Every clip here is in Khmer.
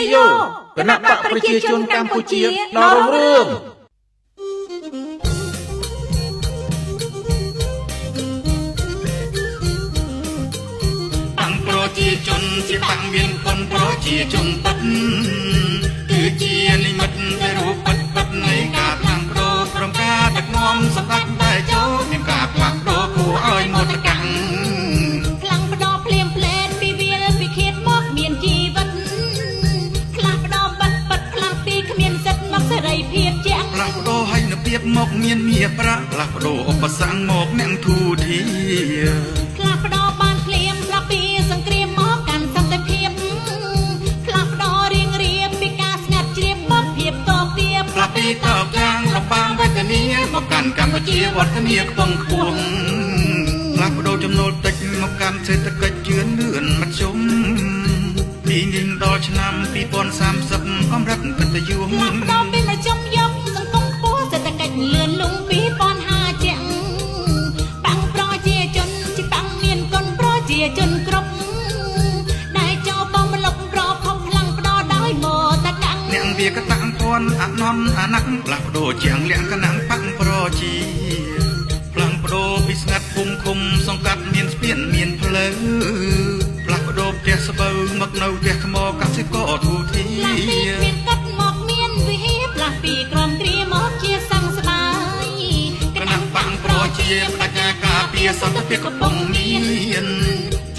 โยគណៈបកប្រជាជនកម្ពុជាដ៏រុងរឿងអង្គប្រជាជនជាបាំងមានគុណប្រជាជនពិតគឺជានិមិត្តនៃរូបពិតនៃការផ្លាស់ប្ដូរក្រុមការដឹកនាំសម្ដេចតែចូលមានការផ្លាស់ប្ដូរគួរឲ្យមោទកកម្មផ្លាំងប្ដូរភ្លាមភ្លែតពីវាលពីឃាតមកមានជីវិតផ្លាស់ប្ដូរបាត់ផ្លាស់ពីគ្មានសិទ្ធិមកសេរីភាពជាក់ផ្លាស់ប្ដូរឲ្យនូវភាពមកមានមាសប្រាក់ផ្លាស់ប្ដូរឧបសគ្គមកអ្នកធូធាផ្លាស់ប្ដូរបានភ្លាមផ្លាស់ពីសង្គ្រាមមកកាន់សន្តិភាពផ្លាស់ប្ដូររៀងរៀបពីការស្ងាត់ជ្រាបមកភាពតទៀបផ្លាស់ពីតបចាងរបាំងវេទនាមកកាន់កម្ពុជាវឌ្ឍនាខ្ពង់ខ្ពស់ផ្លាស់ប្ដូរចំណូលតិចមកកាន់សេដ្ឋកិច្ចជឿនលឿនមធ្យមពីនេះដល់ឆ្នាំ2030កម្រិតកិត្តិយសផ្លាស់ប្ដូរពីមជ្ឈមយកសង្គមខ្ពស់សេដ្ឋកិច្ចលឿនលំ2050ជាងបាំងប្រជាជនជាបាំងមានគុណប្រជាជនគ្រប់ដែលចូលបំលុកប្រភពផ្លាំងប្ដូរដោយមោទកកម្មអ្នកវាកតាំងពន់អនន្តអាណត្តិផ្លាស់ប្ដូរជាងលក្ខណៈបាំងប្រជាផ្លាំងប្ដូរពីស្ងាត់ភូមិឃុំសង្កាត់មានស្ពានមានផ្លូវផ្លាស់ប្ដូរផ្ទះស្បូវមកនៅផ្ទះថ្មកសិករធូធាផ្លាស់ពីមានកាត់មកមានវិហារផ្លាស់ពីក្រមគ្រាមកជាសង្ឃស្បាយគណៈបាំងប្រជាបដិញ្ញាការពារសន្តិភាពកំពុងមាន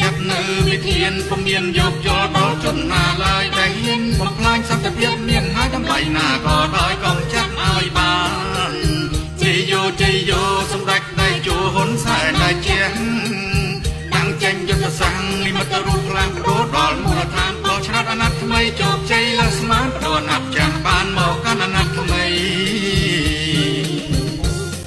ចាប់នៅវិធានពុំមានយកចូលដល់ជនណាឡើយដែលហ៊ានបំផ្លាញសន្តិភាពមានហើយដើម្បីណាក៏ដោយកុំចាប់ឲ្យបានជ័យយោសម្ដេចដៃជួហ៊ុនសែនដែលជាតាំងចេញយុទ្ធសាស្ត្រនិមិត្តរូបផ្លាស់ប្ដូរដល់មូលដ្ឋានដល់ឆ្នាំអាណត្តិថ្មីជោគជ័យ